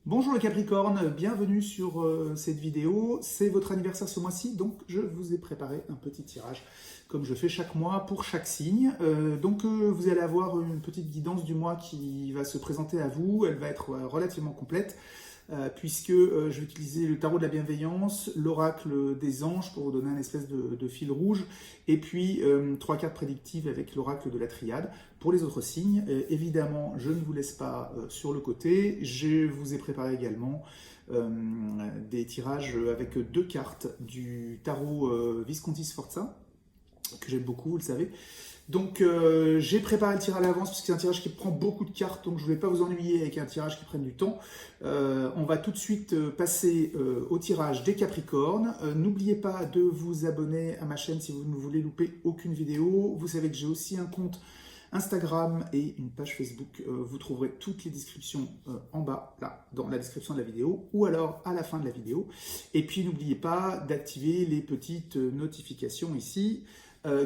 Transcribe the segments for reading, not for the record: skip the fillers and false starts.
Bonjour le Capricorne, bienvenue sur cette vidéo. C'est votre anniversaire ce mois-ci, donc je vous ai préparé un petit tirage comme je fais chaque mois pour chaque signe. Vous allez avoir une petite guidance du mois qui va se présenter à vous. Elle va être relativement complète puisque je vais utiliser le tarot de la bienveillance, l'oracle des anges pour vous donner un espèce de fil rouge et puis 3 cartes prédictives avec l'oracle de la triade. Pour les autres signes, évidemment, je ne vous laisse pas sur le côté. Je vous ai préparé également des tirages avec 2 cartes du tarot Visconti Sforza, que j'aime beaucoup, vous le savez. Donc j'ai préparé le tirage à l'avance parce que c'est un tirage qui prend beaucoup de cartes, donc je ne vais pas vous ennuyer avec un tirage qui prenne du temps. On va tout de suite passer au tirage des Capricornes. N'oubliez pas de vous abonner à ma chaîne si vous ne voulez louper aucune vidéo. Vous savez que j'ai aussi un compte Instagram et une page Facebook. Vous trouverez toutes les descriptions en bas, là, dans la description de la vidéo, ou alors à la fin de la vidéo. Et puis n'oubliez pas d'activer les petites notifications ici,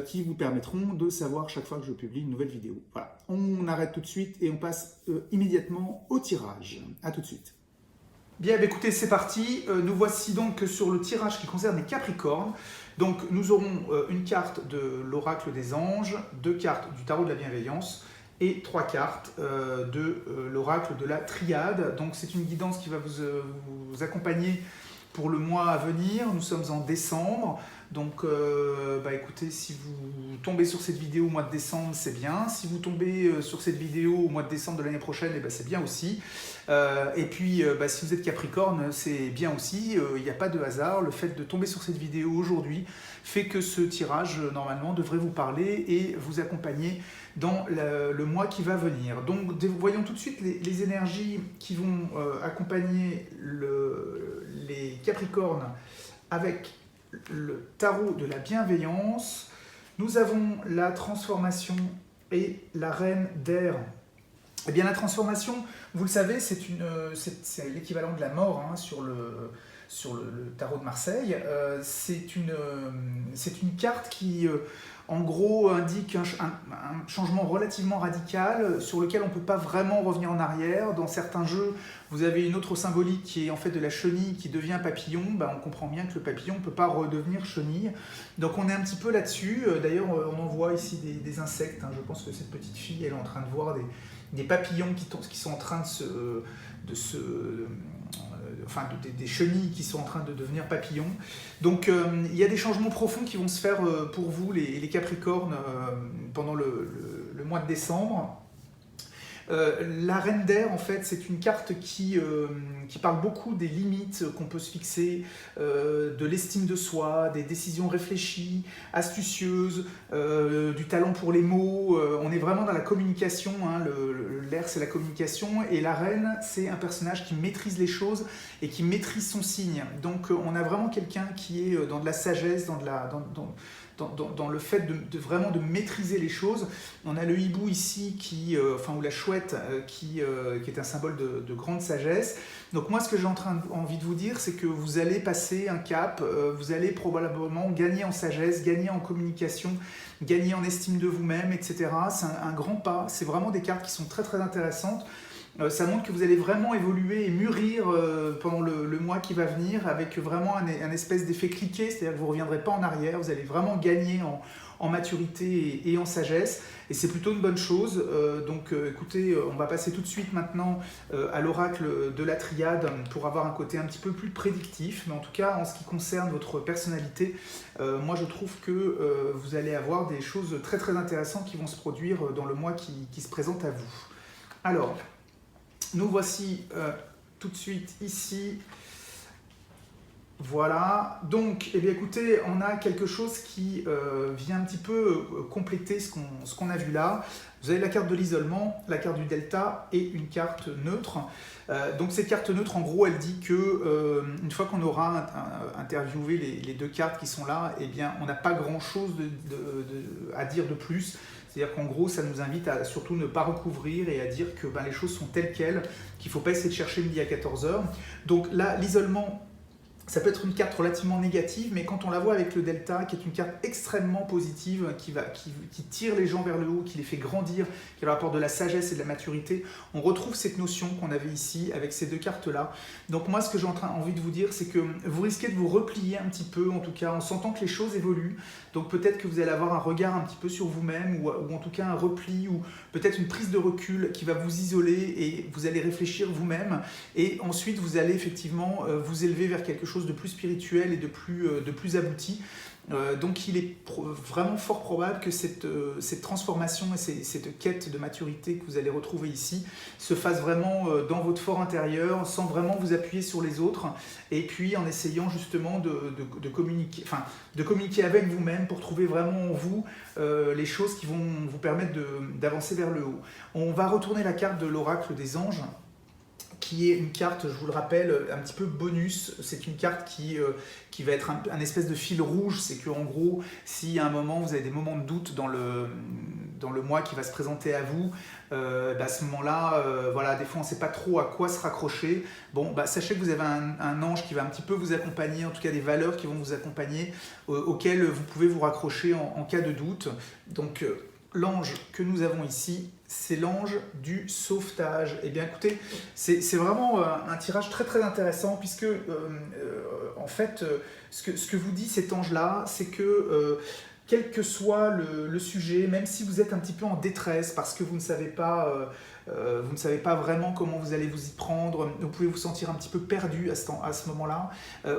qui vous permettront de savoir chaque fois que je publie une nouvelle vidéo. Voilà, on arrête tout de suite et on passe immédiatement au tirage. A tout de suite. Bien, écoutez, c'est parti. Nous voici donc sur le tirage qui concerne les Capricornes. Donc nous aurons une carte de l'oracle des anges, 2 cartes du tarot de la bienveillance et 3 cartes de l'oracle de la triade. Donc c'est une guidance qui va vous accompagner pour le mois à venir. Nous sommes en décembre, donc écoutez, si vous tombez sur cette vidéo au mois de décembre, c'est bien. Si vous tombez sur cette vidéo au mois de décembre de l'année prochaine, c'est bien aussi. Et puis, si vous êtes Capricorne, c'est bien aussi. Il n'y a pas de hasard. Le fait de tomber sur cette vidéo aujourd'hui fait que ce tirage, normalement, devrait vous parler et vous accompagner dans le mois qui va venir. Donc, voyons tout de suite les énergies qui vont accompagner les Capricornes avec le tarot de la bienveillance. Nous avons la transformation et la reine d'air. Eh bien, la transformation, vous le savez, c'est l'équivalent de la mort sur le tarot de Marseille. C'est une carte qui, en gros, indique un changement relativement radical sur lequel on ne peut pas vraiment revenir en arrière. Dans certains jeux, vous avez une autre symbolique qui est en fait de la chenille qui devient papillon. On comprend bien que le papillon ne peut pas redevenir chenille. Donc on est un petit peu là-dessus. D'ailleurs, on en voit ici des insectes. Je pense que cette petite fille, elle est en train de voir des papillons qui sont en train des chenilles qui sont en train de devenir papillons. Donc il y a des changements profonds qui vont se faire pour vous, les Capricornes, pendant le mois de décembre. La reine d'air, en fait, c'est une carte qui parle beaucoup des limites qu'on peut se fixer, de l'estime de soi, des décisions réfléchies, astucieuses, du talent pour les mots. On est vraiment dans la communication. L'air, c'est la communication. Et la reine, c'est un personnage qui maîtrise les choses et qui maîtrise son signe. Donc, on a vraiment quelqu'un qui est dans de la sagesse, dans le fait vraiment de maîtriser les choses. On a le hibou ici, ou la chouette, qui est un symbole de grande sagesse. Donc moi, ce que j'ai envie de vous dire, c'est que vous allez passer un cap, vous allez probablement gagner en sagesse, gagner en communication, gagner en estime de vous-même, etc. C'est un grand pas, c'est vraiment des cartes qui sont très très intéressantes. Ça montre que vous allez vraiment évoluer et mûrir pendant le mois qui va venir avec vraiment un espèce d'effet cliquet, c'est-à-dire que vous ne reviendrez pas en arrière, vous allez vraiment gagner en maturité et en sagesse, et c'est plutôt une bonne chose. Écoutez, on va passer tout de suite maintenant à l'oracle de la triade pour avoir un côté un petit peu plus prédictif, mais en tout cas en ce qui concerne votre personnalité, moi je trouve que vous allez avoir des choses très très intéressantes qui vont se produire dans le mois qui se présente à vous. Alors, nous voici tout de suite ici. Voilà. Donc, écoutez, on a quelque chose qui vient un petit peu compléter ce qu'on a vu là. Vous avez la carte de l'isolement, la carte du delta et une carte neutre. Donc cette carte neutre, en gros, elle dit que une fois qu'on aura interviewé les 2 cartes qui sont là, eh bien, on n'a pas grand-chose à dire de plus. C'est-à-dire qu'en gros, ça nous invite à surtout ne pas recouvrir et à dire que les choses sont telles quelles, qu'il ne faut pas essayer de chercher midi à 14h. Donc là, l'isolement, Ça peut être une carte relativement négative, mais quand on la voit avec le delta, qui est une carte extrêmement positive, qui tire les gens vers le haut, qui les fait grandir, qui leur apporte de la sagesse et de la maturité, on retrouve cette notion qu'on avait ici avec ces deux cartes-là. Donc moi, ce que j'ai envie de vous dire, c'est que vous risquez de vous replier un petit peu, en tout cas, en sentant que les choses évoluent. Donc peut-être que vous allez avoir un regard un petit peu sur vous-même, ou en tout cas un repli, ou peut-être une prise de recul qui va vous isoler, et vous allez réfléchir vous-même, et ensuite vous allez effectivement vous élever vers quelque chose de plus spirituel et de plus abouti. Donc il est vraiment fort probable que cette transformation et cette quête de maturité que vous allez retrouver ici se fasse vraiment dans votre fort intérieur, sans vraiment vous appuyer sur les autres, et puis en essayant justement de communiquer avec vous-même pour trouver vraiment en vous les choses qui vont vous permettre d'avancer vers le haut. On va retourner la carte de l'oracle des anges, qui est une carte, je vous le rappelle, un petit peu bonus. C'est une carte qui va être un espèce de fil rouge. C'est qu'en gros, si à un moment vous avez des moments de doute dans le mois qui va se présenter à vous, à ce moment-là, voilà, des fois on ne sait pas trop à quoi se raccrocher. Bon, sachez que vous avez un ange qui va un petit peu vous accompagner, en tout cas des valeurs qui vont vous accompagner, auxquelles vous pouvez vous raccrocher en cas de doute. Donc l'ange que nous avons ici, c'est l'ange du sauvetage. Eh bien écoutez, c'est vraiment un tirage très très intéressant, puisque en fait, ce que vous dit cet ange-là, c'est que quel que soit le sujet, même si vous êtes un petit peu en détresse parce que vous ne savez pas vraiment comment vous allez vous y prendre, vous pouvez vous sentir un petit peu perdu à ce moment-là,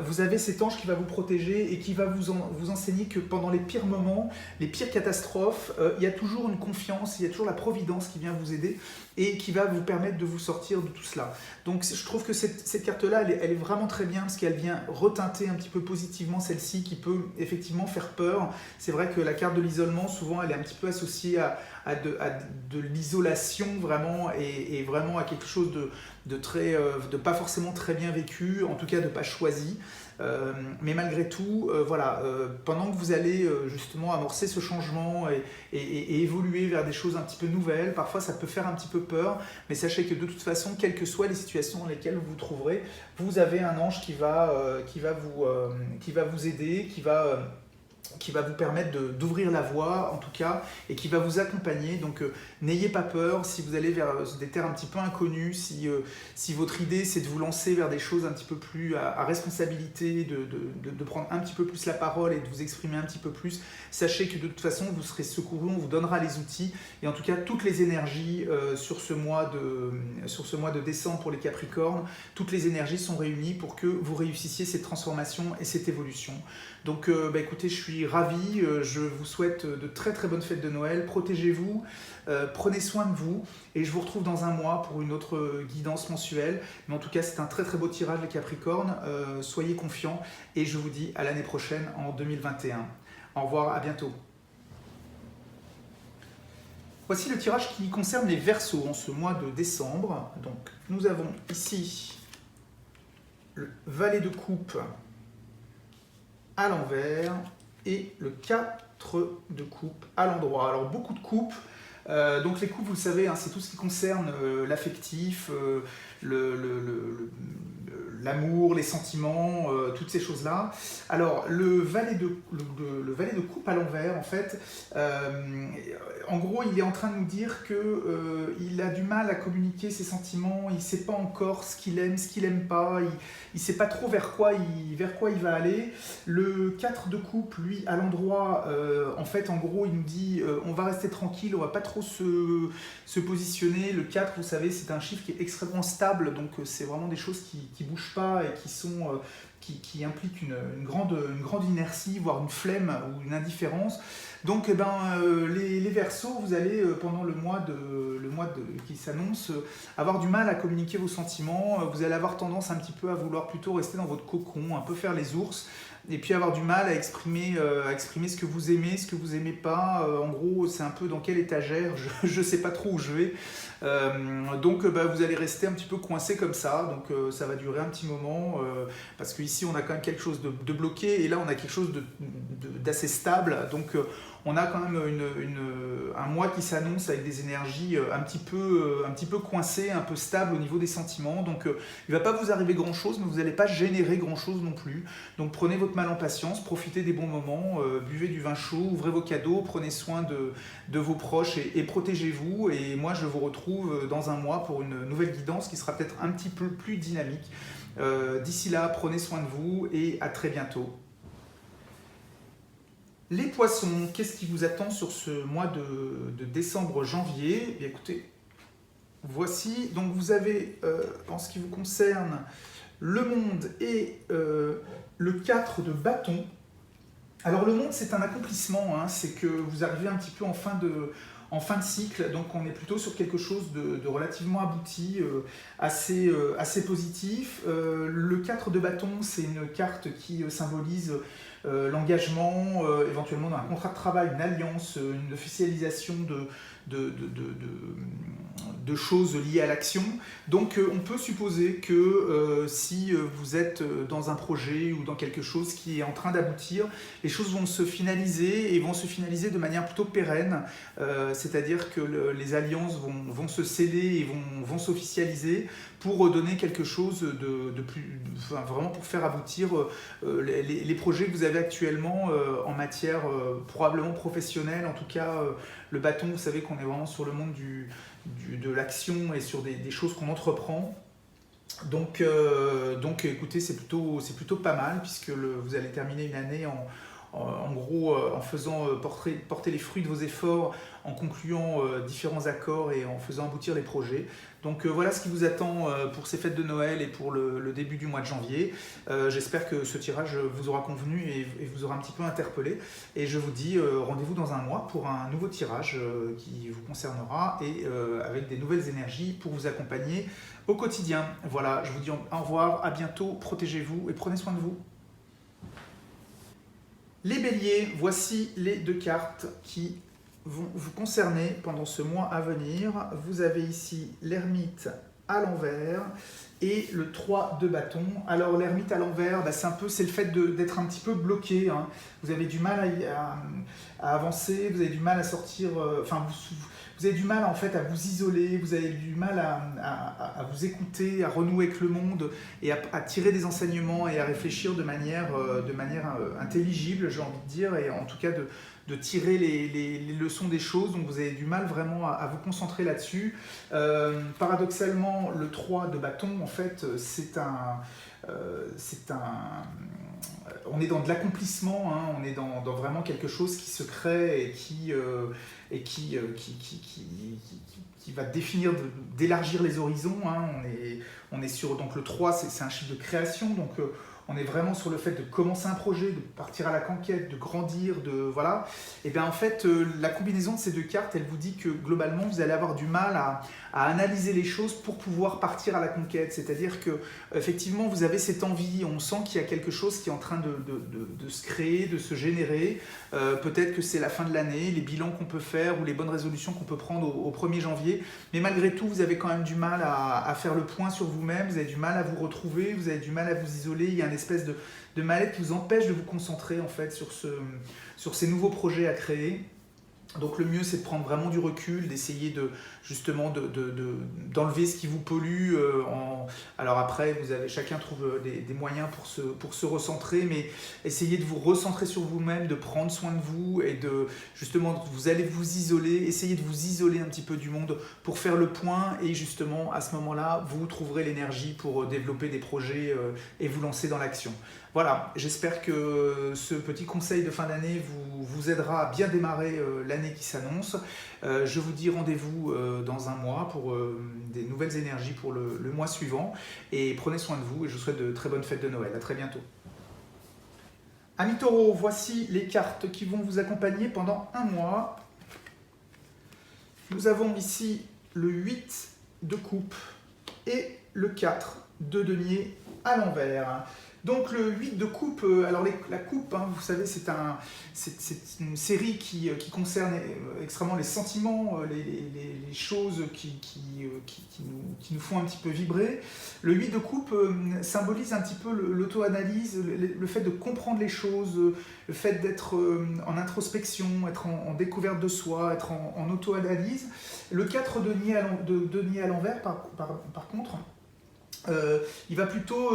vous avez cet ange qui va vous protéger et qui va vous enseigner que pendant les pires moments, les pires catastrophes, il y a toujours une confiance, il y a toujours la providence qui vient vous aider et qui va vous permettre de vous sortir de tout cela. Donc je trouve que cette carte-là, elle est vraiment très bien, parce qu'elle vient reteinter un petit peu positivement celle-ci qui peut effectivement faire peur. C'est vrai que la carte de l'isolement, souvent, elle est un petit peu associée à de l'isolation vraiment, et vraiment à quelque chose de pas forcément très bien vécu, en tout cas de pas choisi. Mais malgré tout, voilà, pendant que vous allez justement amorcer ce changement et évoluer vers des choses un petit peu nouvelles, parfois ça peut faire un petit peu peur, mais sachez que de toute façon, quelles que soient les situations dans lesquelles vous vous trouverez, vous avez un ange qui va vous aider, qui va vous permettre d'ouvrir la voie, en tout cas, et qui va vous accompagner. Donc n'ayez pas peur si vous allez vers des terres un petit peu inconnues, si votre idée c'est de vous lancer vers des choses un petit peu plus à responsabilité, de prendre un petit peu plus la parole et de vous exprimer un petit peu plus, sachez que de toute façon vous serez secouru, on vous donnera les outils, et en tout cas toutes les énergies sur ce mois de décembre pour les Capricornes, toutes les énergies sont réunies pour que vous réussissiez cette transformation et cette évolution. Donc écoutez, je suis ravi, je vous souhaite de très très bonnes fêtes de Noël, protégez-vous, prenez soin de vous, et je vous retrouve dans un mois pour une autre guidance mensuelle. Mais en tout cas, c'est un très très beau tirage les Capricornes, soyez confiants, et je vous dis à l'année prochaine en 2021. Au revoir, à bientôt. Voici le tirage qui concerne les Verseaux en ce mois de décembre. Donc nous avons ici le valet de coupe à l'envers et le 4 de coupe à l'endroit. Alors beaucoup de coupes, donc les coupes, vous le savez, hein, c'est tout ce qui concerne l'affectif, l'amour, les sentiments, toutes ces choses-là. Alors le valet de coupe à l'envers, en fait, en gros, il est en train de nous dire qu'il a du mal à communiquer ses sentiments, il ne sait pas encore ce qu'il aime, ce qu'il n'aime pas, il ne sait pas trop vers quoi il va aller. Le 4 de coupe, lui, à l'endroit, en fait, en gros, il nous dit on va rester tranquille, on ne va pas trop se positionner. Le 4, vous savez, c'est un chiffre qui est extrêmement stable, donc c'est vraiment des choses qui ne bougent pas et qui impliquent une grande inertie, voire une flemme ou une indifférence. Donc les Verseaux, vous allez pendant le mois qui s'annonce avoir du mal à communiquer vos sentiments, vous allez avoir tendance un petit peu à vouloir plutôt rester dans votre cocon, un peu faire les ours, et puis avoir du mal à exprimer ce que vous aimez, ce que vous aimez pas. En gros, c'est un peu dans quelle étagère, je sais pas trop où je vais. Donc vous allez rester un petit peu coincé comme ça, donc ça va durer un petit moment, parce qu'ici on a quand même quelque chose de bloqué, et là on a quelque chose d'assez stable, donc on a quand même un mois qui s'annonce avec des énergies un petit peu coincées, un peu stables au niveau des sentiments. Donc il ne va pas vous arriver grand-chose, mais vous n'allez pas générer grand-chose non plus. Donc prenez votre mal en patience, profitez des bons moments, buvez du vin chaud, ouvrez vos cadeaux, prenez soin de vos proches et protégez-vous. Et moi, je vous retrouve dans un mois pour une nouvelle guidance qui sera peut-être un petit peu plus dynamique. D'ici là, prenez soin de vous et à très bientôt. Les poissons, qu'est-ce qui vous attend sur ce mois de décembre-janvier? Eh bien, écoutez, voici, donc vous avez, en ce qui vous concerne, le monde et le 4 de bâton. Alors le monde, c'est un accomplissement, hein, c'est que vous arrivez un petit peu en fin de cycle, donc on est plutôt sur quelque chose de relativement abouti, assez positif. Le 4 de bâton, c'est une carte qui symbolise l'engagement, éventuellement dans un contrat de travail, une alliance, une officialisation de choses liées à l'action. Donc on peut supposer que si vous êtes dans un projet ou dans quelque chose qui est en train d'aboutir, les choses vont se finaliser et vont se finaliser de manière plutôt pérenne, c'est-à-dire que les alliances vont se sceller et vont s'officialiser pour donner quelque chose de plus, enfin, vraiment pour faire aboutir les projets que vous avez actuellement en matière probablement professionnelle. En tout cas, le bâton, vous savez qu'on est vraiment sur le monde de l'action et sur des choses qu'on entreprend. Donc écoutez, c'est plutôt pas mal, puisque vous allez terminer une année en gros en faisant porter les fruits de vos efforts, en concluant différents accords et en faisant aboutir les projets. Donc voilà ce qui vous attend pour ces fêtes de Noël et pour le début du mois de janvier. J'espère que ce tirage vous aura convenu et vous aura un petit peu interpellé. Et je vous dis rendez-vous dans un mois pour un nouveau tirage qui vous concernera et avec des nouvelles énergies pour vous accompagner au quotidien. Voilà, je vous dis au revoir, à bientôt, protégez-vous et prenez soin de vous. Les béliers, voici les 2 cartes qui vont vous concerner pendant ce mois à venir. Vous avez ici l'ermite à l'envers et le 3 de bâton. Alors l'ermite à l'envers, c'est le fait d'être un petit peu bloqué, hein. Vous avez du mal à avancer, vous avez du mal à sortir, vous avez du mal en fait à vous isoler, vous avez du mal à vous écouter, à renouer avec le monde et à tirer des enseignements et à réfléchir de manière intelligible, j'ai envie de dire, et en tout cas de tirer les leçons des choses. Donc vous avez du mal vraiment à vous concentrer là-dessus. Paradoxalement, le 3 de bâton, en fait, on est dans de l'accomplissement, hein, on est dans vraiment quelque chose qui se crée et qui va définir, d'élargir les horizons, hein. On est sur, donc le 3, c'est un chiffre de création, donc on est vraiment sur le fait de commencer un projet, de partir à la conquête, de grandir, voilà. Et bien en fait, la combinaison de ces 2 cartes, elle vous dit que globalement, vous allez avoir du mal à analyser les choses pour pouvoir partir à la conquête. C'est-à-dire que effectivement, vous avez cette envie, on sent qu'il y a quelque chose qui est en train de se créer, de se générer. Peut-être que c'est la fin de l'année, les bilans qu'on peut faire ou les bonnes résolutions qu'on peut prendre au 1er janvier. Mais malgré tout, vous avez quand même du mal à faire le point sur vous-même, vous avez du mal à vous retrouver, vous avez du mal à vous isoler. Il y a une espèce de mal-être qui vous empêche de vous concentrer en fait sur ces nouveaux projets à créer. Donc le mieux, c'est de prendre vraiment du recul, d'essayer d'enlever ce qui vous pollue. Alors après, chacun trouve des moyens pour se recentrer, mais essayez de vous recentrer sur vous-même, de prendre soin de vous et justement, vous allez vous isoler, essayez de vous isoler un petit peu du monde pour faire le point et justement, à ce moment-là, vous trouverez l'énergie pour développer des projets et vous lancer dans l'action. Voilà, j'espère que ce petit conseil de fin d'année vous aidera à bien démarrer l'année qui s'annonce. Je vous dis rendez-vous dans un mois pour des nouvelles énergies pour le mois suivant. Et prenez soin de vous et je vous souhaite de très bonnes fêtes de Noël. À très bientôt. Amis taureaux, voici les cartes qui vont vous accompagner pendant un mois. Nous avons ici le 8 de coupe et le 4 de denier à l'envers. Donc le 8 de coupe, alors la coupe, hein, vous savez, c'est une série qui concerne extrêmement les sentiments, les choses qui nous font un petit peu vibrer. Le 8 de coupe symbolise un petit peu l'auto-analyse, le fait de comprendre les choses, le fait d'être en introspection, être en découverte de soi, être en auto-analyse. Le 4 de denier à l'envers, par contre, il va plutôt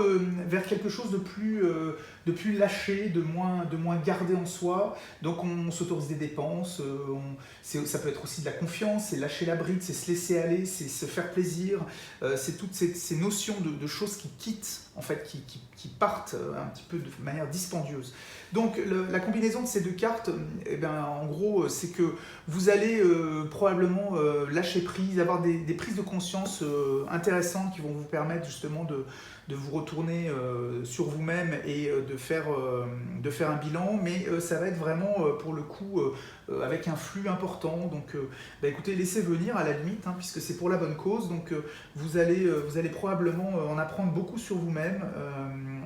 vers quelque chose de plus lâché, de moins gardé en soi. Donc on s'autorise des dépenses, ça peut être aussi de la confiance, c'est lâcher la bride, c'est se laisser aller, c'est se faire plaisir, c'est toutes ces notions de choses qui quittent, en fait, qui partent un petit peu de manière dispendieuse. Donc la combinaison de ces deux cartes, eh ben, en gros, c'est que vous allez probablement lâcher prise, avoir des prises de conscience intéressantes qui vont vous permettre justement de vous retourner sur vous-même et de faire un bilan, mais ça va être vraiment pour le coup avec un flux important. Donc bah, écoutez, laissez venir à la limite, hein, puisque c'est pour la bonne cause. Donc vous allez probablement en apprendre beaucoup sur vous-même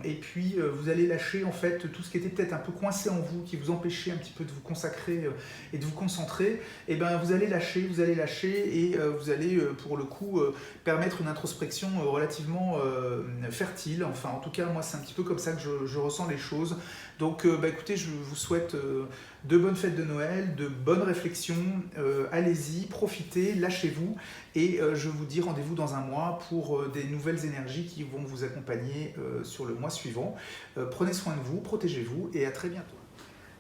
et puis vous allez lâcher en fait tout ce qui était peut-être un peu coincé en vous, qui vous empêchait un petit peu de vous consacrer et de vous concentrer. Et ben vous allez lâcher et vous allez pour le coup permettre une introspection relativement fertile. Enfin, en tout cas, moi, c'est un petit peu comme ça que je ressens les choses. Donc, bah, écoutez, je vous souhaite de bonnes fêtes de Noël, de bonnes réflexions. Allez-y, profitez, lâchez-vous. Et je vous dis rendez-vous dans un mois pour des nouvelles énergies qui vont vous accompagner sur le mois suivant. Prenez soin de vous, protégez-vous et à très bientôt.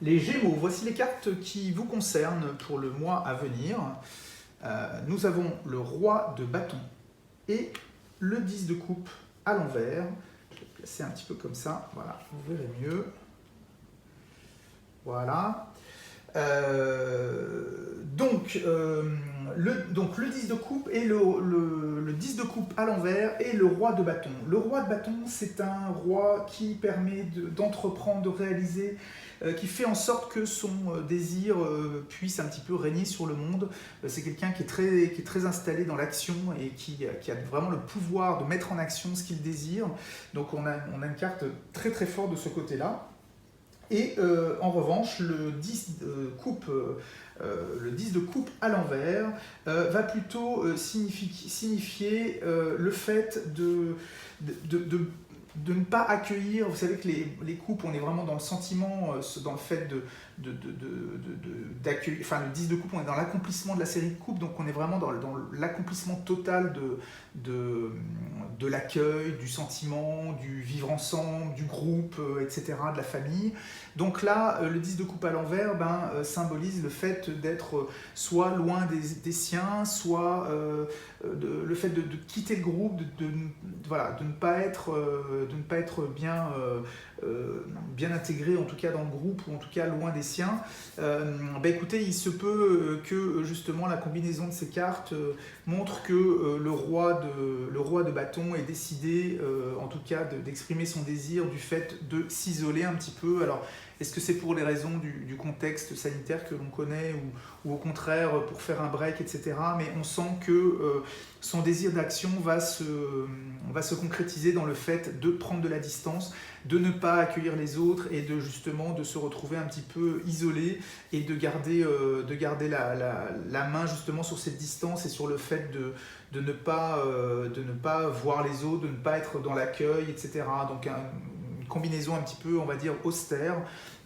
Les Gémeaux, voici les cartes qui vous concernent pour le mois à venir. Nous avons le roi de bâton et le 10 de coupe à l'envers. Je vais le placer un petit peu comme ça, voilà, vous verrez mieux. Voilà. Donc le 10 de coupe et le 10 de coupe à l'envers et le roi de bâton. Le roi de bâton, c'est un roi qui permet d'entreprendre, de réaliser, qui fait en sorte que son désir puisse un petit peu régner sur le monde. C'est quelqu'un qui est très installé dans l'action et qui a vraiment le pouvoir de mettre en action ce qu'il désire. Donc on a une carte très très forte de ce côté-là. Et en revanche, le 10 de coupe à l'envers va plutôt signifier le fait de ne pas accueillir. Vous savez que les coupes, on est vraiment dans le sentiment, dans le fait d'accueillir. Enfin, le 10 de coupe, on est dans l'accomplissement de la série de coupes, donc on est vraiment dans l'accomplissement total de l'accueil, du sentiment, du vivre ensemble, du groupe, etc., de la famille. Donc là, le 10 de coupe à l'envers symbolise le fait d'être soit loin des siens, soit le fait de quitter le groupe, de ne pas être bien intégré, en tout cas dans le groupe, ou en tout cas loin des siens. Écoutez, il se peut que justement la combinaison de ces cartes montre que le roi de bâton ait décidé, en tout cas, d'exprimer son désir du fait de s'isoler un petit peu. Alors, est-ce que c'est pour les raisons du contexte sanitaire que l'on connaît ou au contraire pour faire un break, etc. Mais on sent que son désir d'action va se concrétiser dans le fait de prendre de la distance, de ne pas accueillir les autres et de se retrouver un petit peu isolé et de garder la main justement sur cette distance et sur le fait de ne pas voir les autres, de ne pas être dans l'accueil, etc. Donc une combinaison un petit peu, on va dire, austère.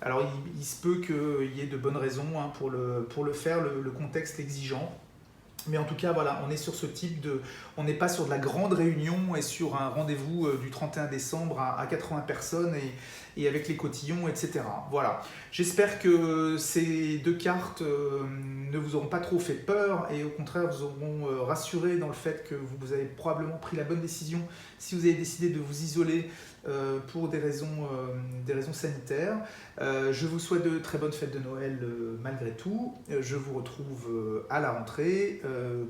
Alors il se peut qu'il y ait de bonnes raisons pour le faire, le contexte exigeant. Mais en tout cas, voilà, on est sur ce type on n'est pas sur de la grande réunion et sur un rendez-vous du 31 décembre à 80 personnes et avec les cotillons, etc. Voilà. J'espère que ces deux cartes ne vous auront pas trop fait peur et au contraire vous auront rassuré dans le fait que vous avez probablement pris la bonne décision si vous avez décidé de vous isoler pour des raisons sanitaires. Je vous souhaite de très bonnes fêtes de Noël malgré tout. Je vous retrouve à la rentrée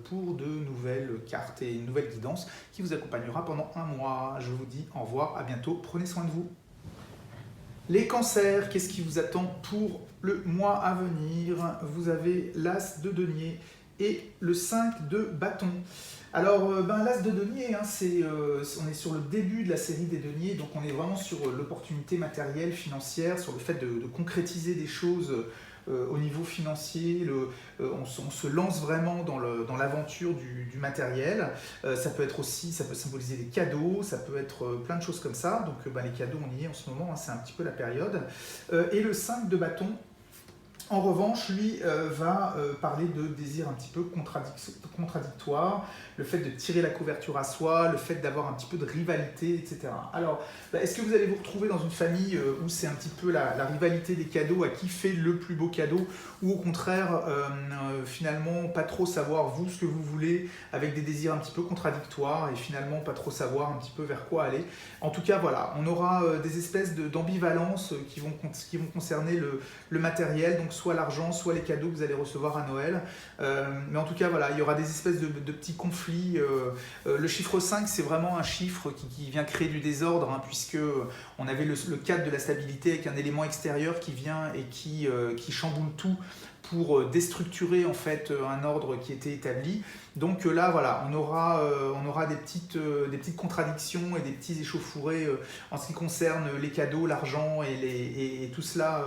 pour de nouvelles cartes et une nouvelle guidance qui vous accompagnera pendant un mois. Je vous dis au revoir, à bientôt, prenez soin de vous. Les cancers, qu'est-ce qui vous attend pour le mois à venir? Vous avez l'as de denier et le 5 de bâton. Alors, l'as de denier, hein, on est sur le début de la série des deniers, donc on est vraiment sur l'opportunité matérielle, financière, sur le fait de concrétiser des choses au niveau financier. On se lance vraiment dans l'aventure du matériel. Ça peut être aussi, ça peut symboliser des cadeaux, ça peut être plein de choses comme ça. Donc les cadeaux, on y est en ce moment, hein, c'est un petit peu la période. Et le 5 de bâton, en revanche, lui, va parler de désir un petit peu contradictoire, le fait de tirer la couverture à soi, le fait d'avoir un petit peu de rivalité, etc. Alors, est-ce que vous allez vous retrouver dans une famille où c'est un petit peu la rivalité des cadeaux, à qui fait le plus beau cadeau, ou au contraire, finalement, pas trop savoir vous ce que vous voulez, avec des désirs un petit peu contradictoires, et finalement pas trop savoir un petit peu vers quoi aller. En tout cas, voilà, on aura des espèces d'ambivalence qui vont concerner le matériel, donc soit l'argent, soit les cadeaux que vous allez recevoir à Noël. Mais en tout cas, voilà, il y aura des espèces de petits conflits. Le chiffre 5, c'est vraiment un chiffre qui vient créer du désordre, hein, puisque on avait le cadre de la stabilité avec un élément extérieur qui vient et qui chamboule tout pour déstructurer en fait un ordre qui était établi. Donc là, voilà, on aura des petites contradictions et des petits échauffourés en ce qui concerne les cadeaux, l'argent et tout cela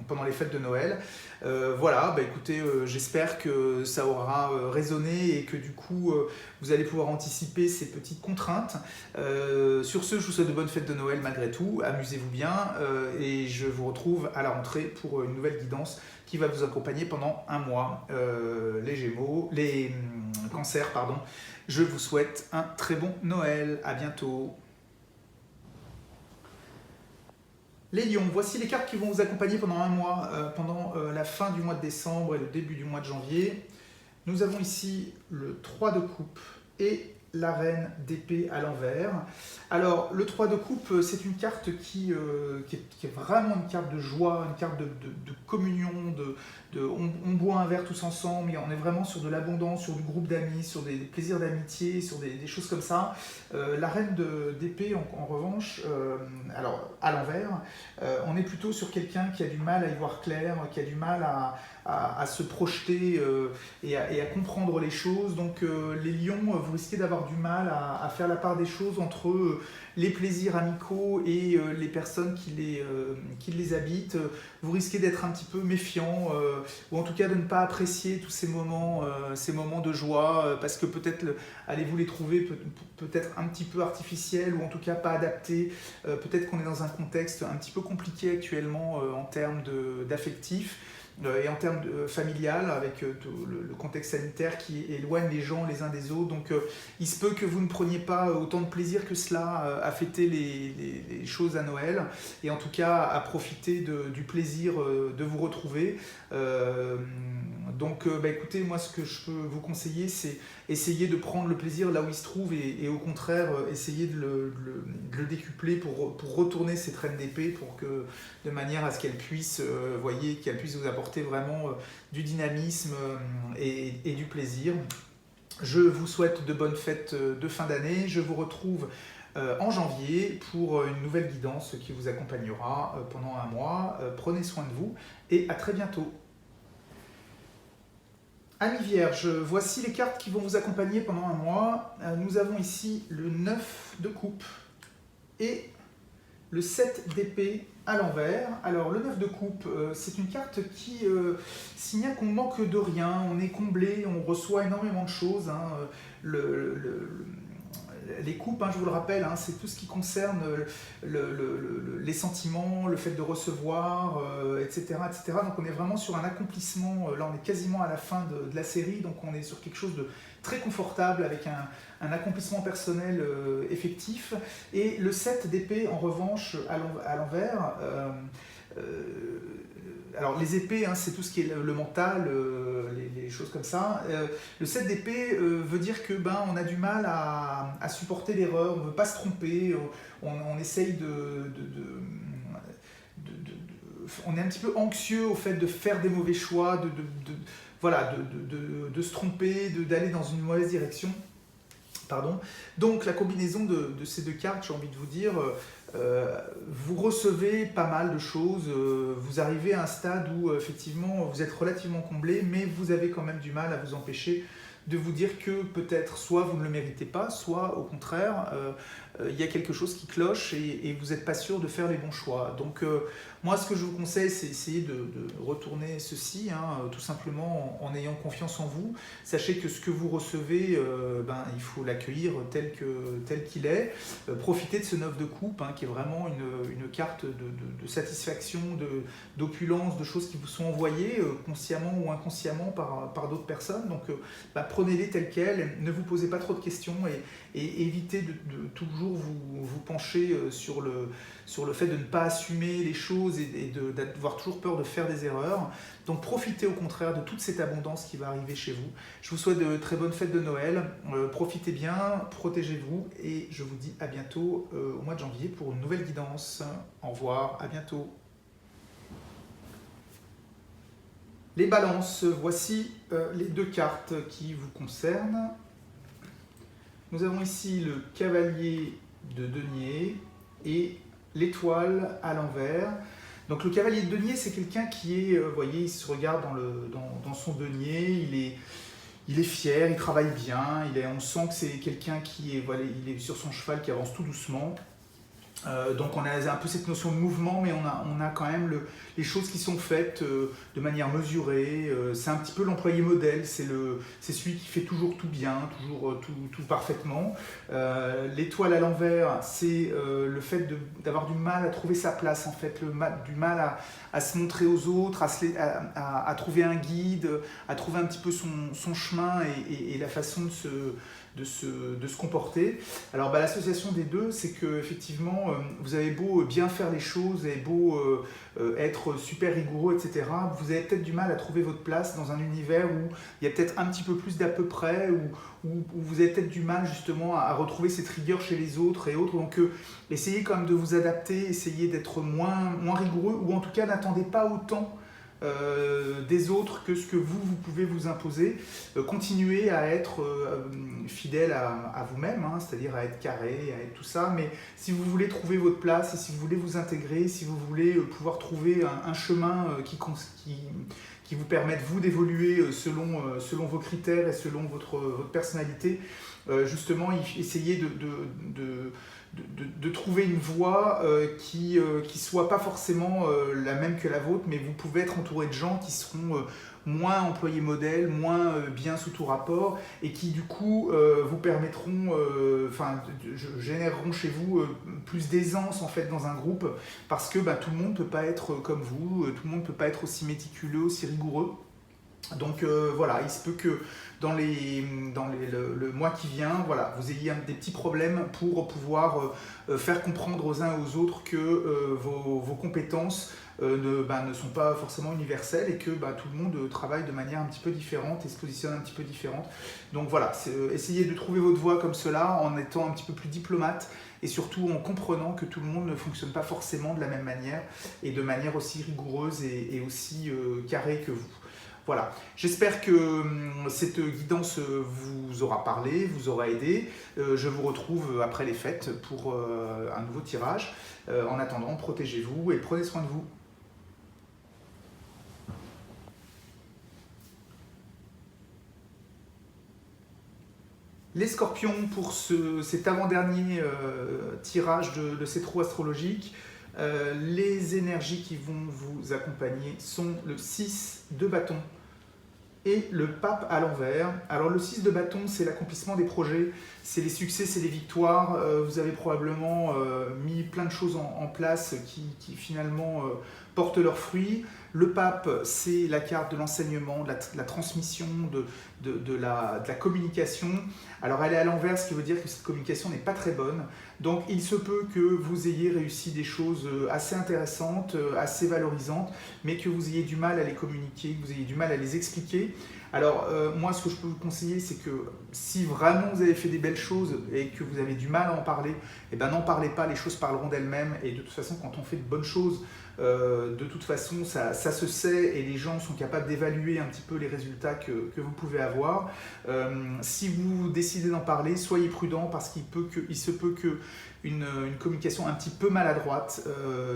pendant les fêtes de Noël. Voilà, écoutez, j'espère que ça aura résonné et que du coup, vous allez pouvoir anticiper ces petites contraintes. Sur ce, je vous souhaite de bonnes fêtes de Noël malgré tout, amusez-vous bien et je vous retrouve à la rentrée pour une nouvelle guidance qui va vous accompagner pendant un mois. Les cancers, pardon. Je vous souhaite un très bon Noël. À bientôt. Les lions, voici les cartes qui vont vous accompagner pendant un mois, pendant la fin du mois de décembre et le début du mois de janvier. Nous avons ici le 3 de coupe et la reine d'épée à l'envers. Alors, le 3 de coupe, c'est une carte qui est vraiment une carte de joie, une carte de communion, on boit un verre tous ensemble, et on est vraiment sur de l'abondance, sur du groupe d'amis, sur des plaisirs d'amitié, sur des choses comme ça. La reine d'épée, en revanche, alors à l'envers, on est plutôt sur quelqu'un qui a du mal à y voir clair, qui a du mal à se projeter et à comprendre les choses. Donc les lions, vous risquez d'avoir du mal à faire la part des choses entre les plaisirs amicaux et les personnes qui les habitent. Vous risquez d'être un petit peu méfiant ou en tout cas de ne pas apprécier tous ces moments de joie parce que peut-être allez-vous les trouver peut-être un petit peu artificiels ou en tout cas pas adaptés. Peut-être qu'on est dans un contexte un petit peu compliqué actuellement en termes d'affectif. Et en termes familial, avec le contexte sanitaire qui éloigne les gens les uns des autres. Donc il se peut que vous ne preniez pas autant de plaisir que cela à fêter les choses à Noël, et en tout cas à profiter du plaisir de vous retrouver. Donc écoutez, moi ce que je peux vous conseiller, c'est essayer de prendre le plaisir là où il se trouve et au contraire essayer de le décupler pour retourner cette reine d'épée de manière à ce qu'elle puisse, qu'elle puisse vous apporter vraiment du dynamisme et du plaisir. Je vous souhaite de bonnes fêtes de fin d'année. Je vous retrouve en janvier pour une nouvelle guidance qui vous accompagnera pendant un mois. Prenez soin de vous et à très bientôt. Amis Vierges, voici les cartes qui vont vous accompagner pendant un mois. Nous avons ici le 9 de coupe et le 7 d'épée à l'envers. Alors le 9 de coupe, c'est une carte qui signale qu'on manque de rien, on est comblé, on reçoit énormément de choses. Hein. Les coupes, hein, je vous le rappelle, hein, c'est tout ce qui concerne les sentiments, le fait de recevoir, etc., etc. Donc on est vraiment sur un accomplissement, là on est quasiment à la fin de la série, donc on est sur quelque chose de très confortable avec un accomplissement personnel effectif. Et le 7 d'épée, en revanche, à l'envers, alors les épées, hein, c'est tout ce qui est le mental, les choses comme ça. Le 7 d'épée veut dire que on a du mal à supporter l'erreur, on ne veut pas se tromper, on essaye on est un petit peu anxieux au fait de faire des mauvais choix, de se tromper, d'aller dans une mauvaise direction. Pardon. Donc la combinaison de ces deux cartes, j'ai envie de vous dire, vous recevez pas mal de choses, vous arrivez à un stade où effectivement vous êtes relativement comblé, mais vous avez quand même du mal à vous empêcher de vous dire que peut-être soit vous ne le méritez pas, soit au contraire, il y a quelque chose qui cloche et vous n'êtes pas sûr de faire les bons choix. Donc moi ce que je vous conseille, c'est essayer de retourner ceci, tout simplement en ayant confiance en vous. Sachez que ce que vous recevez, il faut l'accueillir tel qu'il est. Profitez de ce 9 de coupe, qui est vraiment une carte de satisfaction, d'opulence, de choses qui vous sont envoyées consciemment ou inconsciemment par d'autres personnes. Donc prenez-les telles quelles, ne vous posez pas trop de questions et évitez de toujours vous pencher sur le fait de ne pas assumer les choses et d'avoir toujours peur de faire des erreurs. Donc profitez au contraire de toute cette abondance qui va arriver chez vous. Je vous souhaite de très bonnes fêtes de Noël, profitez bien, protégez-vous et je vous dis à bientôt au mois de janvier pour une nouvelle guidance. Au revoir, à bientôt. Les balances, voici les deux cartes qui vous concernent. Nous avons ici le cavalier de denier et l'étoile à l'envers. Donc le cavalier de denier, c'est quelqu'un qui est, vous voyez, il se regarde dans son denier, il est fier, il travaille bien, on sent que c'est quelqu'un qui est, voilà, il est sur son cheval, qui avance tout doucement. Donc on a un peu cette notion de mouvement, mais on a quand même les choses qui sont faites de manière mesurée. C'est un petit peu l'employé modèle, c'est celui qui fait toujours tout bien, toujours tout parfaitement. L'étoile à l'envers, c'est le fait d'avoir du mal à trouver sa place, en fait, du mal à se montrer aux autres, à trouver un guide, à trouver un petit peu son chemin et la façon de se comporter. Alors l'association des deux, c'est que effectivement vous avez beau bien faire les choses, vous avez beau être super rigoureux, etc. Vous avez peut-être du mal à trouver votre place dans un univers où il y a peut-être un petit peu plus d'à peu près, où vous avez peut-être du mal justement à retrouver cette rigueur chez les autres et autres. Donc essayez quand même de vous adapter, essayez d'être moins rigoureux, ou en tout cas n'attendez pas autant des autres que ce que vous pouvez vous imposer. Continuez à être fidèle à vous-même, c'est-à-dire à être carré, à être tout ça, mais si vous voulez trouver votre place, et si vous voulez vous intégrer, si vous voulez pouvoir trouver un chemin qui vous permette vous d'évoluer selon vos critères et selon votre personnalité, justement essayez de trouver une voie qui soit pas forcément la même que la vôtre, mais vous pouvez être entouré de gens qui seront moins employés modèles, moins bien sous tout rapport, et qui du coup vous permettront, généreront chez vous plus d'aisance en fait dans un groupe, parce que tout le monde ne peut pas être comme vous, tout le monde ne peut pas être aussi méticuleux, aussi rigoureux. Donc voilà, il se peut que dans le mois qui vient, voilà, vous ayez des petits problèmes pour pouvoir faire comprendre aux uns et aux autres que vos compétences ne sont pas forcément universelles et que tout le monde travaille de manière un petit peu différente et se positionne un petit peu différente. Donc voilà, essayez de trouver votre voie comme cela en étant un petit peu plus diplomate et surtout en comprenant que tout le monde ne fonctionne pas forcément de la même manière et de manière aussi rigoureuse et aussi carrée que vous. Voilà, j'espère que cette guidance vous aura parlé, vous aura aidé. Je vous retrouve après les fêtes pour un nouveau tirage. En attendant, protégez-vous et prenez soin de vous. Les scorpions, pour cet avant-dernier tirage de cette roue astrologique, les énergies qui vont vous accompagner sont le 6 de bâton et le pape à l'envers. Alors le 6 de bâton, c'est l'accomplissement des projets, c'est les succès, c'est les victoires. Vous avez probablement mis plein de choses en place qui finalement portent leurs fruits. Le pape, c'est la carte de l'enseignement, de la transmission, de la communication. Alors elle est à l'envers, ce qui veut dire que cette communication n'est pas très bonne. Donc il se peut que vous ayez réussi des choses assez intéressantes, assez valorisantes, mais que vous ayez du mal à les communiquer, que vous ayez du mal à les expliquer. Alors, moi, ce que je peux vous conseiller, c'est que si vraiment vous avez fait des belles choses et que vous avez du mal à en parler, eh ben, n'en parlez pas, les choses parleront d'elles-mêmes. Et de toute façon, quand on fait de bonnes choses, de toute façon, ça se sait et les gens sont capables d'évaluer un petit peu les résultats que vous pouvez avoir. Si vous décidez d'en parler, soyez prudent parce qu'il se peut que une communication un petit peu maladroite,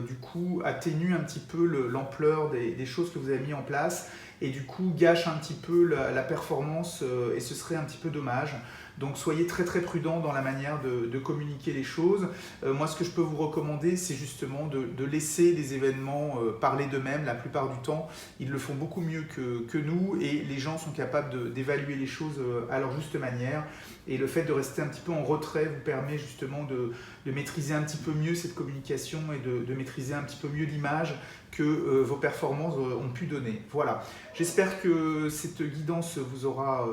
du coup, atténue un petit peu l'ampleur des choses que vous avez mis en place et du coup gâche un petit peu la performance et ce serait un petit peu dommage. Donc soyez très très prudent dans la manière de communiquer les choses. Moi ce que je peux vous recommander c'est justement de laisser les événements parler d'eux-mêmes. La plupart du temps ils le font beaucoup mieux que nous et les gens sont capables d'évaluer les choses à leur juste manière. Et le fait de rester un petit peu en retrait vous permet justement de maîtriser un petit peu mieux cette communication et de maîtriser un petit peu mieux l'image que vos performances ont pu donner. Voilà, j'espère que cette guidance vous aura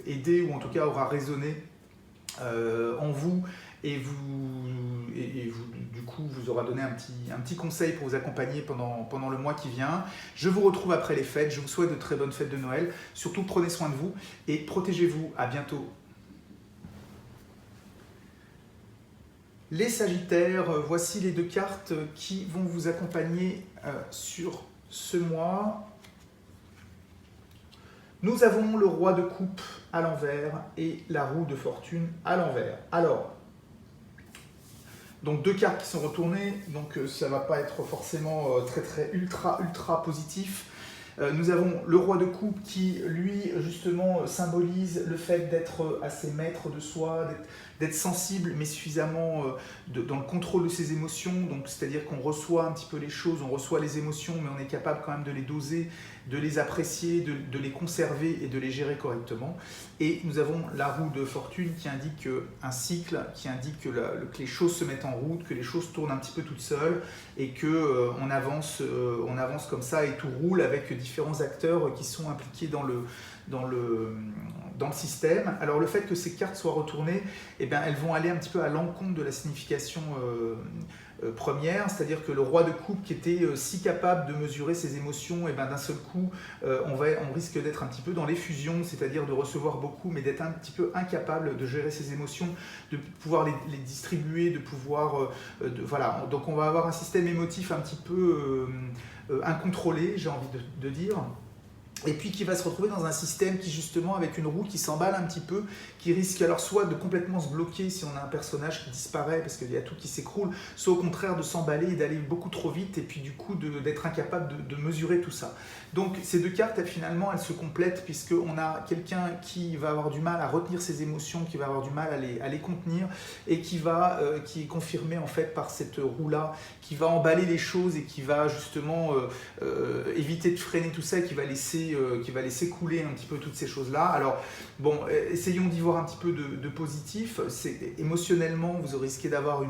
aidé ou en tout cas aura résonné en vous et du coup vous aura donné un petit conseil pour vous accompagner pendant le mois qui vient. Je vous retrouve après les fêtes, je vous souhaite de très bonnes fêtes de Noël, surtout prenez soin de vous et protégez-vous, à bientôt. Les Sagittaires, voici les deux cartes qui vont vous accompagner sur ce mois. Nous avons le roi de coupe à l'envers et la roue de fortune à l'envers. Alors, donc deux cartes qui sont retournées, donc ça ne va pas être forcément ultra positif. Nous avons le roi de coupe qui, lui, justement, symbolise le fait d'être assez maître de soi, d'être sensible, mais suffisamment dans le contrôle de ses émotions. Donc, c'est-à-dire qu'on reçoit un petit peu les choses, on reçoit les émotions, mais on est capable quand même de les doser, de les apprécier, de les conserver et de les gérer correctement. Et nous avons la roue de fortune qui indique un cycle, qui indique que les choses se mettent en route, que les choses tournent un petit peu toutes seules et qu'on avance comme ça et tout roule avec différents acteurs qui sont impliqués dans le système. Alors le fait que ces cartes soient retournées, eh bien, elles vont aller un petit peu à l'encontre de la signification première, c'est-à-dire que le roi de coupe qui était si capable de mesurer ses émotions, et ben d'un seul coup on risque d'être un petit peu dans l'effusion, c'est-à-dire de recevoir beaucoup mais d'être un petit peu incapable de gérer ses émotions, de pouvoir les distribuer, de pouvoir voilà, donc on va avoir un système émotif un petit peu incontrôlé, j'ai envie de dire. Et puis qui va se retrouver dans un système qui justement avec une roue qui s'emballe un petit peu, qui risque alors soit de complètement se bloquer si on a un personnage qui disparaît parce qu'il y a tout qui s'écroule, soit au contraire de s'emballer et d'aller beaucoup trop vite et puis du coup d'être incapable de mesurer tout ça. Donc ces deux cartes finalement elles se complètent puisqu'on a quelqu'un qui va avoir du mal à retenir ses émotions, qui va avoir du mal à les contenir et qui est confirmé en fait par cette roue là, qui va emballer les choses et qui va justement éviter de freiner tout ça et qui va laisser couler un petit peu toutes ces choses-là. Alors, bon, essayons d'y voir un petit peu de positif. Émotionnellement, vous risquez d'avoir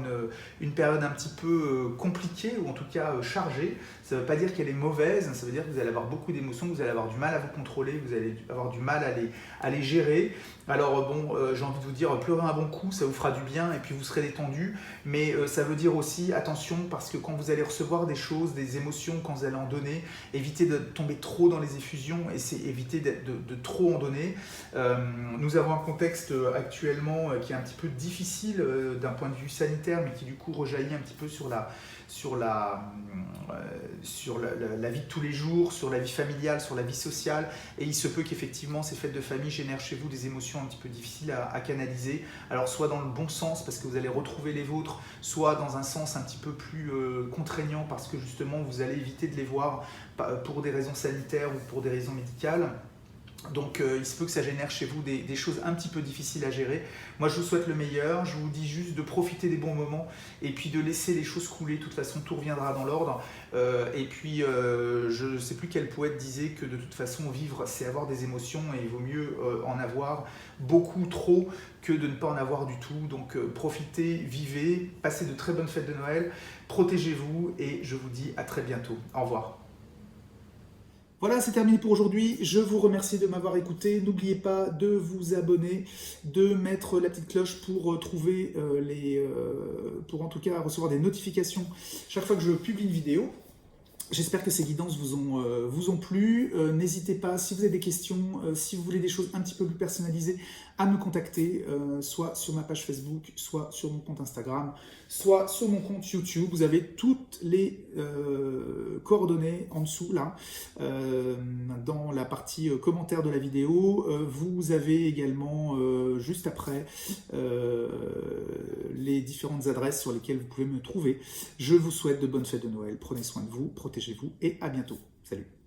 une période un petit peu compliquée, ou en tout cas chargée. Ça ne veut pas dire qu'elle est mauvaise, ça veut dire que vous allez avoir beaucoup d'émotions, vous allez avoir du mal à vous contrôler, vous allez avoir du mal à les gérer. Alors bon, j'ai envie de vous dire, pleurez un bon coup, ça vous fera du bien et puis vous serez détendu. Mais ça veut dire aussi, attention, parce que quand vous allez recevoir des choses, des émotions, quand vous allez en donner, évitez de tomber trop dans les effusions et évitez de trop en donner. Nous avons un contexte actuellement qui est un petit peu difficile d'un point de vue sanitaire, mais qui du coup rejaillit un petit peu sur la vie de tous les jours, sur la vie familiale, sur la vie sociale, et il se peut qu'effectivement ces fêtes de famille génèrent chez vous des émotions un petit peu difficiles à canaliser, alors soit dans le bon sens parce que vous allez retrouver les vôtres, soit dans un sens un petit peu plus contraignant parce que justement vous allez éviter de les voir pour des raisons sanitaires ou pour des raisons médicales. Donc il se peut que ça génère chez vous des choses un petit peu difficiles à gérer. Moi je vous souhaite le meilleur, je vous dis juste de profiter des bons moments et puis de laisser les choses couler, de toute façon tout reviendra dans l'ordre. Et puis je ne sais plus quel poète disait que de toute façon vivre c'est avoir des émotions et il vaut mieux en avoir beaucoup trop que de ne pas en avoir du tout. Donc profitez, vivez, passez de très bonnes fêtes de Noël, protégez-vous et je vous dis à très bientôt. Au revoir. Voilà, c'est terminé pour aujourd'hui. Je vous remercie de m'avoir écouté. N'oubliez pas de vous abonner, de mettre la petite cloche pour trouver pour en tout cas recevoir des notifications chaque fois que je publie une vidéo. J'espère que ces guidances vous ont plu. N'hésitez pas, si vous avez des questions, si vous voulez des choses un petit peu plus personnalisées, à me contacter, soit sur ma page Facebook, soit sur mon compte Instagram, soit sur mon compte YouTube. Vous avez toutes les coordonnées en dessous, là, dans la partie commentaires de la vidéo. Vous avez également, juste après, les différentes adresses sur lesquelles vous pouvez me trouver. Je vous souhaite de bonnes fêtes de Noël. Prenez soin de vous, protégez-vous et à bientôt. Salut!